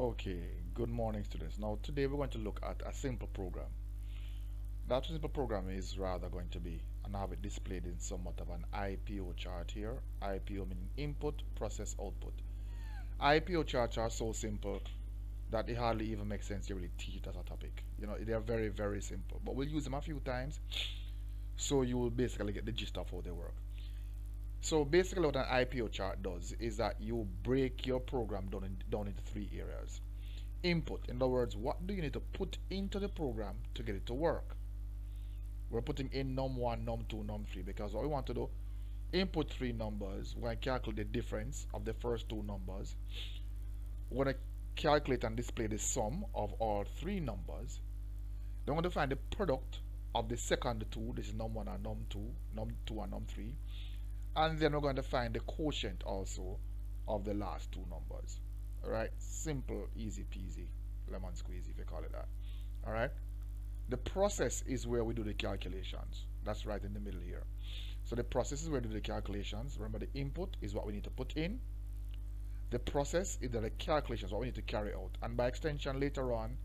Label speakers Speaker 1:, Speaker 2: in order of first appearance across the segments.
Speaker 1: Okay, good morning students. Now today we're going to look at a simple program. That simple program is rather going to be, and I have it displayed in somewhat of an IPO chart here. IPO meaning input, process, output. IPO charts are so simple that it hardly even makes sense to really teach it as a topic. They are very, very simple. But we'll use them a few times so you will basically get the gist of how they work. So basically what an IPO chart does is that you break your program down into three areas. Input, in other words, what do you need to put into the program to get it to work? We're putting in num1, num2, num3 because what we want to do, input three numbers, we're going to calculate the difference of the first two numbers. We're going to calculate and display the sum of all three numbers. Then we're going to find the product of the second two, this is num1 and num2, num2 and num3. And then we're going to find the quotient also of the last two numbers. Alright, simple, easy peasy, lemon squeezy if you call it that. Alright, the process is where we do the calculations. That's right in the middle here. So the process is where we do the calculations. Remember, the input is what we need to put in. The process is the calculations, what we need to carry out. And by extension, later on,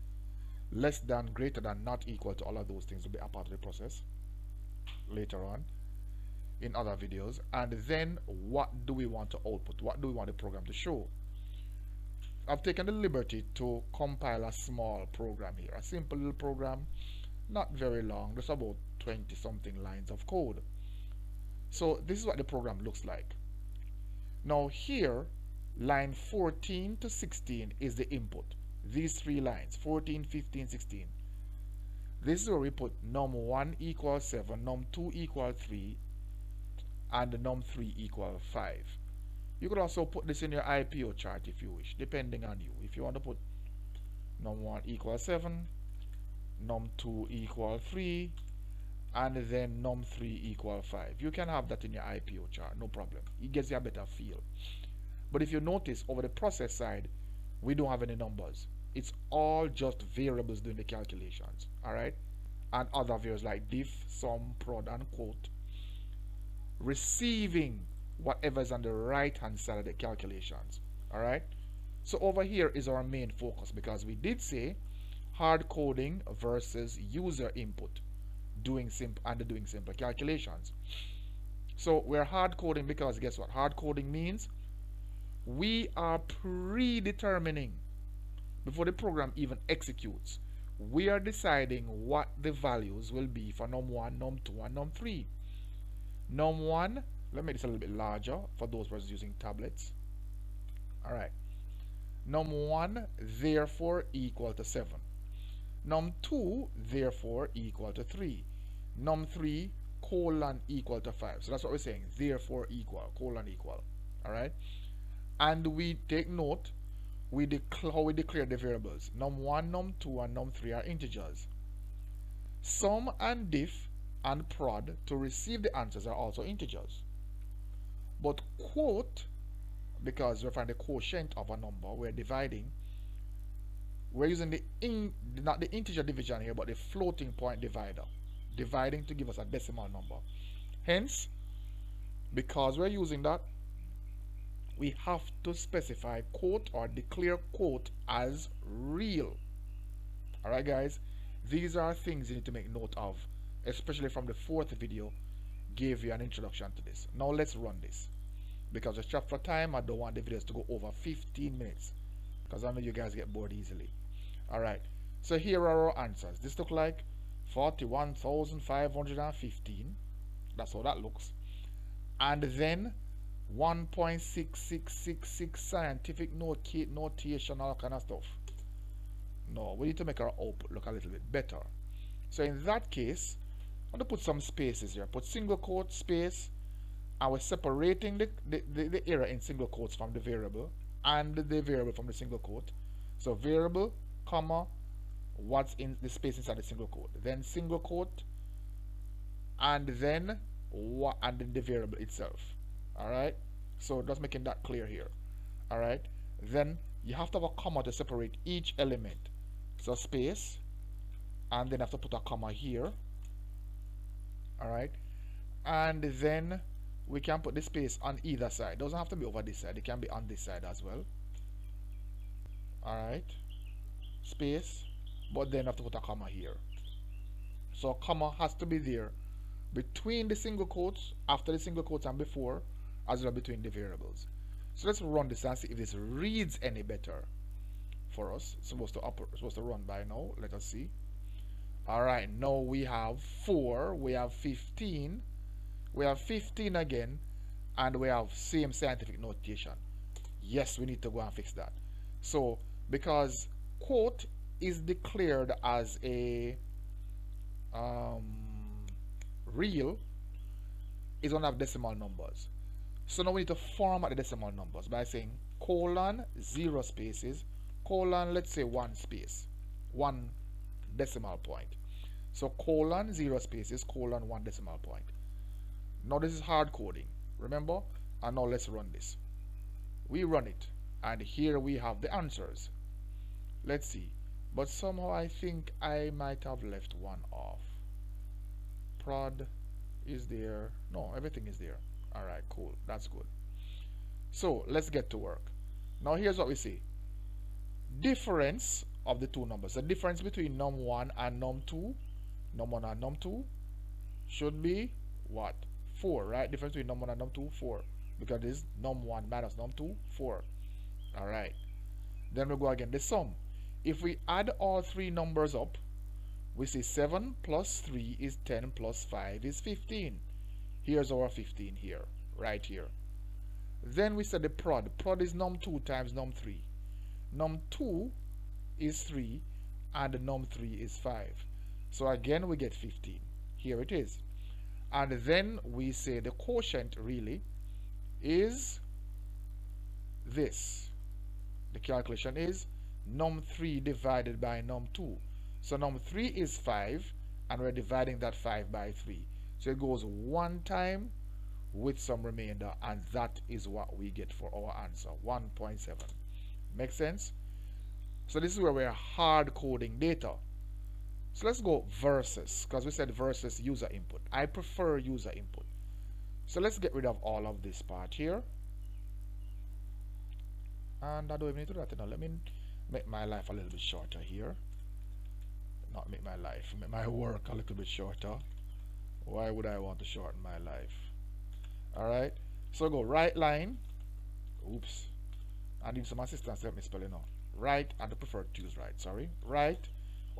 Speaker 1: less than, greater than, not equal to, all of those things will be a part of the process later on in other videos. And then what do we want to output? What do we want the program to show? I've taken the liberty to compile a small program here, a simple little program, not very long, just about 20 something lines of code. So this is what the program looks like. Now here, line 14 to 16 is the input. These three lines, 14, 15, 16. This is where we put num1 equals 7, num2 equals 3, and num3 equals 5. You could also put this in your IPO chart if you wish, depending on you. If you want to put num1 equals 7, num2 equals 3, and then num3 equals 5. You can have that in your IPO chart, no problem. It gives you a better feel. But if you notice, over the process side, we don't have any numbers. It's all just variables doing the calculations, alright? And other variables like diff, sum, prod, and quote, receiving whatever is on the right hand side of the calculations. Alright, so over here is our main focus, because we did say hard coding versus user input, doing simple calculations. So we're hard coding because guess what hard coding means? We are predetermining, before the program even executes, we are deciding what the values will be for num1, num2, and num3. Num1, let me make this a little bit larger for those persons using tablets. Alright. Num1 therefore equal to 7. Num2 therefore equal to 3. Num3 colon equal to 5. So that's what we're saying. Therefore equal, colon equal. Alright. And we take note, how we declare the variables. Num1, num2, and num3 are integers. Sum and diff and prod to receive the answers are also integers. But quote, because we're finding the quotient of a number, we're dividing. We're using not the integer division here, but the floating point divider. Dividing to give us a decimal number. Hence, because we're using that, we have to specify quote or declare quote as real. Alright guys, these are things you need to make note of, especially from the fourth video gave you an introduction to this. Now let's run this, because it's short for time. I don't want the videos to go over 15 minutes, because I know you guys get bored easily. Alright, so here are our answers. This look like 41,515. That's how that looks. And then 1.6666 scientific notation, all kind of stuff. No, we need to make our output look a little bit better. So in that case, I'm going to put some spaces here. Put single quote, space, and we're separating the error in single quotes from the variable, and the variable from the single quote. So variable, comma, what's in the space inside the single quote. Then single quote, and then the variable itself. Alright? So just making that clear here. Alright? Then you have to have a comma to separate each element. So space, and then I have to put a comma here. Alright, and then we can put the space on either side. Doesn't have to be over this side, it can be on this side as well. Alright, space, but then I have to put a comma here. So comma has to be there between the single quotes, after the single quotes, and before, as well between the variables. So let's run this and see if this reads any better for us. It's supposed to run by now. Let us see. Alright, now we have 4, we have 15, we have 15 again, and we have same scientific notation. Yes, we need to go and fix that. So, because quote is declared as a real, is going to have decimal numbers. So now we need to format the decimal numbers by saying colon 0 spaces, colon, let's say 1 space, 1 decimal point. So colon 0 spaces, colon 1 decimal point. Now this is hard coding, remember? And now let's run this. We run it, and here we have the answers. Let's see. But somehow I think I might have left one off. Prod is there. No, everything is there. Alright, cool. That's good. So let's get to work. Now here's what we see. Difference of the two numbers. The difference between num1 and num2, num1 and num2 should be what? 4, right? Difference between num1 and num2, 4. Because this is num1 minus num2, 4. Alright. Then we go again. The sum. If we add all three numbers up, we see 7 plus 3 is 10 plus 5 is 15. Here's our 15 here, right here. Then we said the prod. Prod is num2 times num3. Num2 is 3 and num3 is 5. So again we get 15. Here it is. And then we say the quotient really is this. The calculation is num3 divided by num2. So num3 is 5 and we're dividing that 5 by 3. So it goes one time with some remainder, and that is what we get for our answer, 1.7. Make sense? So this is where we're hard coding data. So let's go versus, because we said versus user input. I prefer user input. So let's get rid of all of this part here. And I don't even need to do that. You know, let me make my life a little bit shorter here. Not make my life, make my work a little bit shorter. Why would I want to shorten my life? Alright, so go right line. Oops, I need some assistance to help me spell it now. Right, and I prefer to use right, sorry. Right,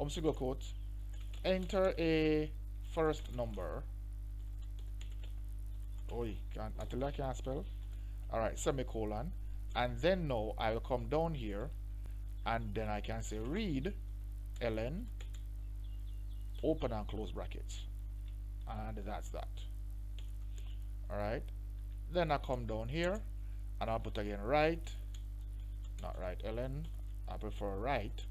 Speaker 1: single quotes, enter a first number. Until I can't spell. Alright, semicolon. And then now I will come down here and then I can say read ln open and close brackets, and that's that. Alright, then I come down here and I'll put again right, not right ln, I prefer right,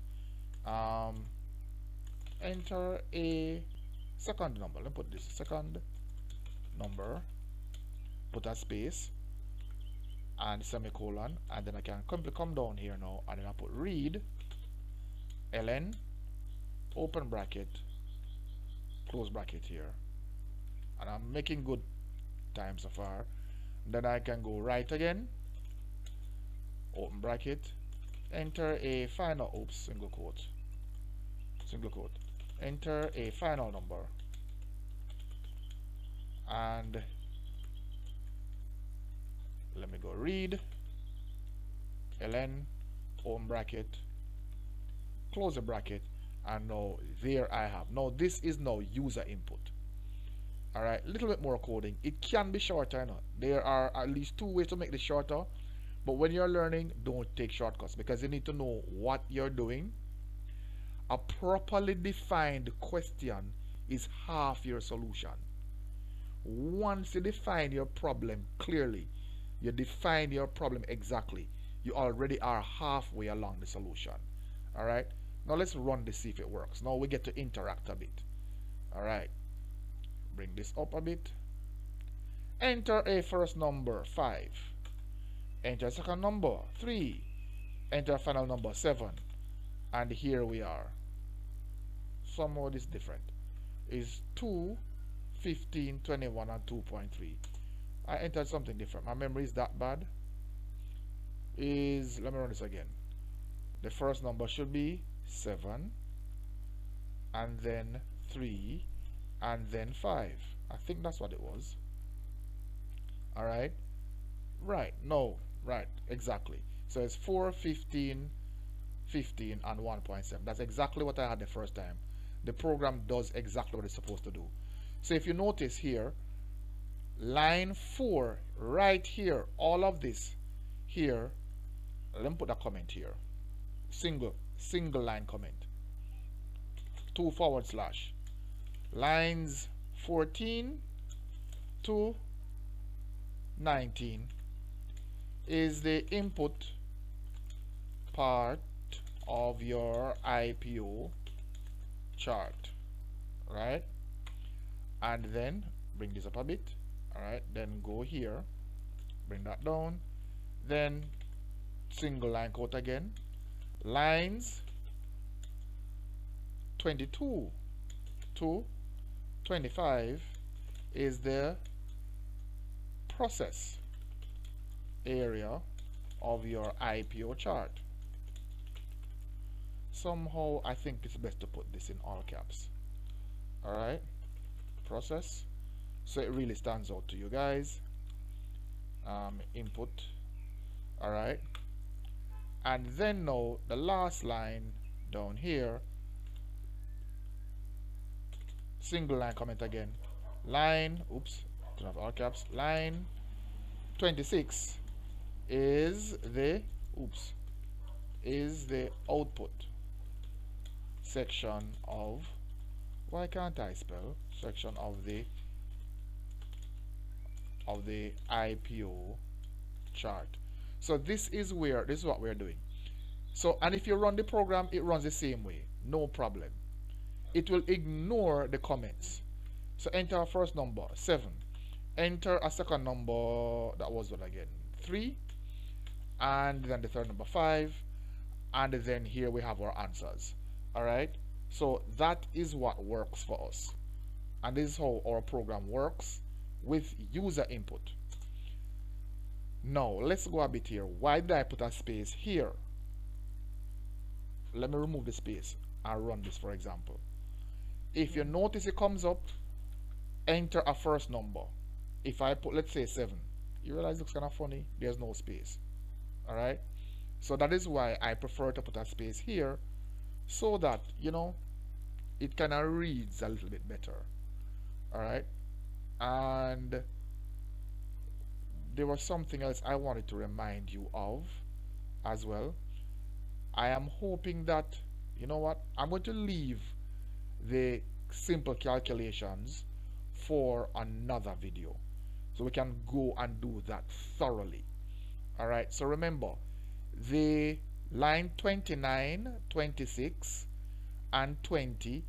Speaker 1: enter a second number. Let me put this second number, put a space and semicolon, and then I can come down here now and then I put read ln open bracket close bracket here, and I'm making good time so far. Then I can go right again, open bracket, enter a final, single quote, enter a final number, and let me go read ln open bracket close the bracket, and now there I have. Now this is now user input. Alright, a little bit more coding. It can be shorter, you know. There are at least 2 ways to make this shorter, but when you're learning, don't take shortcuts because you need to know what you're doing. A properly defined question is half your solution. Once you define your problem clearly, you define your problem exactly, you already are halfway along the solution. Alright, now let's run this, see if it works. Now we get to interact a bit. Alright, bring this up a bit. Enter a first number 5, enter a second number 3, enter a final number 7, and here we are. Somehow this is different. Is 2, 15, 21, and 2.3. I entered something different. My memory is that bad. Let me run this again. The first number should be 7, and then 3, and then 5. I think that's what it was. Alright? Right, no, right, exactly. So it's 4, 15, 15, and 1.7. That's exactly what I had the first time. The program does exactly what it's supposed to do. So if you notice here, line 4, right here, all of this here, let me put a comment here. Single line comment. 2/, lines 14 to 19 is the input part of your IPO chart, right? And then bring this up a bit. All right, then go here, bring that down, then single line quote again, lines 22 to 25 is the process area of your IPO chart. Somehow I think it's best to put this in all caps. Alright, process, so it really stands out to you guys. Input. Alright, and then now the last line down here, single line comment again, line, oops, don't have all caps, line 26 is the output section of, why can't I spell, section of the IPO chart. So this is what we're doing. So, and if you run the program, it runs the same way, no problem. It will ignore the comments. So enter a first number 7, enter a second number, that was what again, 3, and then the third number 5, and then here we have our answers. Alright, so that is what works for us, and this is how our program works with user input. Now let's go a bit here. Why did I put a space here? Let me remove the space and run this, for example. If you notice it comes up, enter a first number. If I put, let's say 7, you realize it looks kind of funny, there's no space. Alright, so that is why I prefer to put a space here, so that, you know, it kind of reads a little bit better. Alright, and there was something else I wanted to remind you of as well. I am hoping that, you know what, I'm going to leave the simple calculations for another video, so we can go and do that thoroughly. Alright, so remember, the line 29, 26, and 20,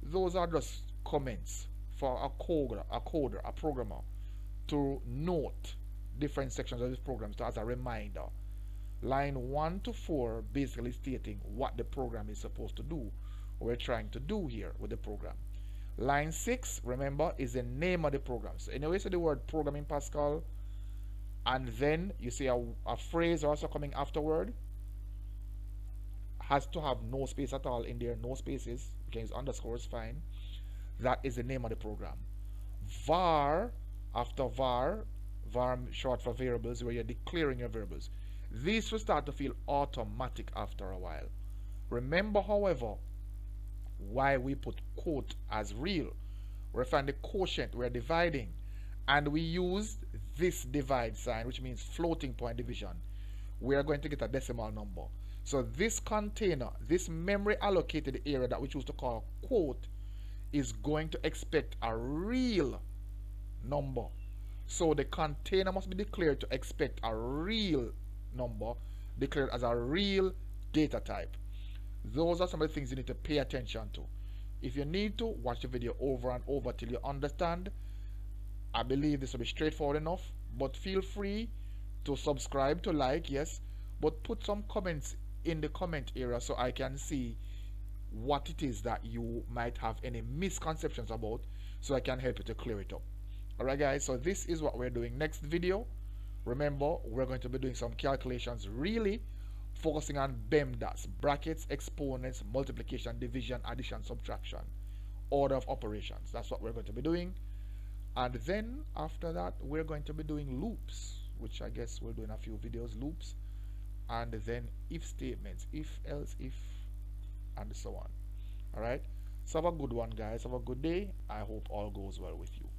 Speaker 1: those are just comments for a coder, a programmer, to note different sections of this program as a reminder. Line 1 to 4 basically stating what the program is supposed to do, what we're trying to do here with the program. Line 6, remember, is the name of the program. So anyway, so the word program in Pascal, and then you see a phrase also coming afterward, has to have no space at all in there, no spaces, you can use underscores, fine. That is the name of the program. var, after var short for variables, where you're declaring your variables. These will start to feel automatic after a while. Remember, however, why we put quote as real. We find the quotient, we're dividing, and we use this divide sign, which means floating point division. We are going to get a decimal number. So this container, this memory allocated area that we choose to call quote, is going to expect a real number. So the container must be declared to expect a real number, declared as a real data type. Those are some of the things you need to pay attention to. If you need to, watch the video over and over till you understand. I believe this will be straightforward enough, but feel free to subscribe, to like, yes, but put some comments in the comment area so I can see what it is that you might have any misconceptions about, so I can help you to clear it up. Alright guys, so this is what we're doing next video. Remember, we're going to be doing some calculations really focusing on BEM dots, brackets, exponents, multiplication, division, addition, subtraction, order of operations. That's what we're going to be doing. And then after that, we're going to be doing loops, which I guess we'll do in a few videos, loops, and then if statements, if, else, if, and so on. All right. So have a good one, guys. Have a good day. I hope all goes well with you.